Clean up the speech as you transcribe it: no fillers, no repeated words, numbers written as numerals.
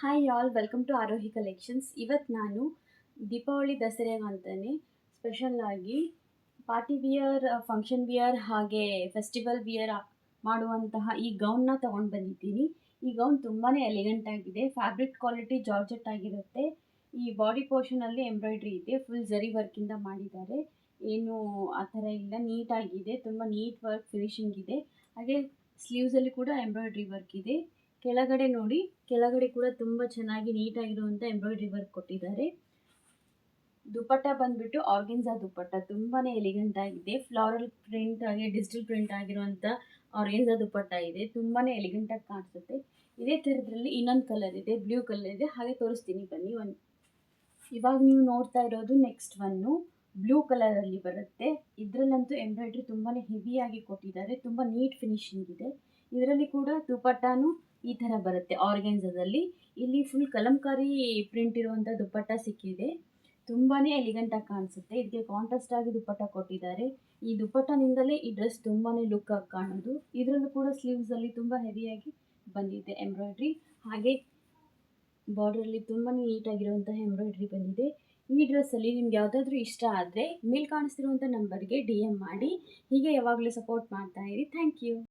Hi all, welcome to Arohi collections. ಇವತ್ತು ನಾನು ದೀಪಾವಳಿ ದಸರೆಗಂತಾನೆ ಸ್ಪೆಷಲ್ ಆಗಿ ಪಾರ್ಟಿ ವಿಯರ್, ಫಂಕ್ಷನ್ ವಿಯರ್ ಹಾಗೆ ಫೆಸ್ಟಿವಲ್ ವಿಯರ್ ಮಾಡುವಂತಹ ಈ ಗೌನ್ನ ತೊಗೊಂಡು ಬಂದಿದ್ದೀನಿ. ಈ ಗೌನ್ ತುಂಬಾ ಎಲಿಗೆಂಟ್ ಆಗಿದೆ. ಫ್ಯಾಬ್ರಿಕ್ ಕ್ವಾಲಿಟಿ ಜಾರ್ಜೆಟ್ ಆಗಿರುತ್ತೆ. ಈ ಬಾಡಿ ಪೋರ್ಷನಲ್ಲಿ ಎಂಬ್ರಾಯ್ಡ್ರಿ ಇದೆ, ಫುಲ್ ಜರಿ ವರ್ಕಿಂದ ಮಾಡಿದ್ದಾರೆ. ಏನು ಆ ಥರ ಇಲ್ಲ, ನೀಟಾಗಿದೆ, ತುಂಬ ನೀಟ್ ವರ್ಕ್ ಫಿನಿಶಿಂಗ್ ಇದೆ. ಹಾಗೆ ಸ್ಲೀವ್ಸಲ್ಲಿ ಕೂಡ ಎಂಬ್ರಾಯ್ಡ್ರಿ ವರ್ಕ್ ಇದೆ. ಕೆಳಗಡೆ ನೋಡಿ, ಕೆಳಗಡೆ ಕೂಡ ತುಂಬ ಚೆನ್ನಾಗಿ ನೀಟಾಗಿರುವಂಥ ಎಂಬ್ರಾಯ್ಡ್ರಿ ವರ್ಕ್ ಕೊಟ್ಟಿದ್ದಾರೆ. ದುಪ್ಪಟ್ಟ ಬಂದ್ಬಿಟ್ಟು ಆರ್ಗೆನ್ಸಾ ದುಪ್ಪಟ್ಟ, ತುಂಬಾ ಎಲಿಗೆಂಟ್ ಆಗಿದೆ. ಫ್ಲಾರಲ್ ಪ್ರಿಂಟ್ ಹಾಗೆ ಡಿಜಿಟಲ್ ಪ್ರಿಂಟ್ ಆಗಿರುವಂಥ ಆರ್ಗೆನ್ಸಾ ದುಪ್ಪಟ್ಟ ಇದೆ. ತುಂಬಾ ಎಲಿಗೆಂಟಾಗಿ ಕಾಣಿಸುತ್ತೆ. ಇದೇ ಥರದ್ರಲ್ಲಿ ಇನ್ನೊಂದು ಕಲರ್ ಇದೆ, ಬ್ಲೂ ಕಲರ್ ಇದೆ, ಹಾಗೆ ತೋರಿಸ್ತೀನಿ ಬನ್ನಿ. ಇವಾಗ ನೀವು ನೋಡ್ತಾ ಇರೋದು ನೆಕ್ಸ್ಟ್ ಒನ್ನು ಬ್ಲೂ ಕಲರಲ್ಲಿ ಬರುತ್ತೆ. ಇದರಲ್ಲಂತೂ ಎಂಬ್ರಾಯ್ಡ್ರಿ ತುಂಬಾ ಹೆವಿಯಾಗಿ ಕೊಟ್ಟಿದ್ದಾರೆ, ತುಂಬ ನೀಟ್ ಫಿನಿಶಿಂಗ್ ಇದೆ. ಇದರಲ್ಲಿ ಕೂಡ ದುಪ್ಪಟ್ಟನೂ ಈ ಥರ ಬರುತ್ತೆ ಆರ್ಗೆನ್ಸಾದಲ್ಲಿ. ಇಲ್ಲಿ ಫುಲ್ ಕಲಂಕಾರಿ ಪ್ರಿಂಟ್ ಇರುವಂಥ ದುಪ್ಪಟ್ಟ ಸಿಕ್ಕಿದೆ, ತುಂಬಾ ಎಲಿಗೆಂಟಾಗಿ ಕಾಣಿಸುತ್ತೆ. ಇದಕ್ಕೆ ಕಾಂಟ್ರಾಸ್ಟ್ ಆಗಿ ದುಪ್ಪಟ್ಟ ಕೊಟ್ಟಿದ್ದಾರೆ. ಈ ದುಪ್ಪಟ್ಟನಿಂದಲೇ ಈ ಡ್ರೆಸ್ ತುಂಬಾ ಲುಕ್ ಆಗಿ ಕಾಣೋದು. ಇದರಲ್ಲೂ ಕೂಡ ಸ್ಲೀವ್ಸಲ್ಲಿ ತುಂಬ ಹೆವಿಯಾಗಿ ಬಂದಿದೆ ಎಂಬ್ರಾಯ್ಡ್ರಿ. ಹಾಗೆ ಬಾರ್ಡ್ರಲ್ಲಿ ತುಂಬಾ ನೀಟಾಗಿರುವಂತಹ ಎಂಬ್ರಾಯ್ಡ್ರಿ ಬಂದಿದೆ. ಈ ಡ್ರೆಸ್ಸಲ್ಲಿ ನಿಮ್ಗೆ ಯಾವುದಾದ್ರೂ ಇಷ್ಟ ಆದರೆ ಮೇಲೆ ಕಾಣಿಸ್ತಿರುವಂಥ ನಂಬರ್ಗೆ DM ಮಾಡಿ. ಹೀಗೆ ಯಾವಾಗಲೂ ಸಪೋರ್ಟ್ ಮಾಡ್ತಾ ಇರಿ. Thank you.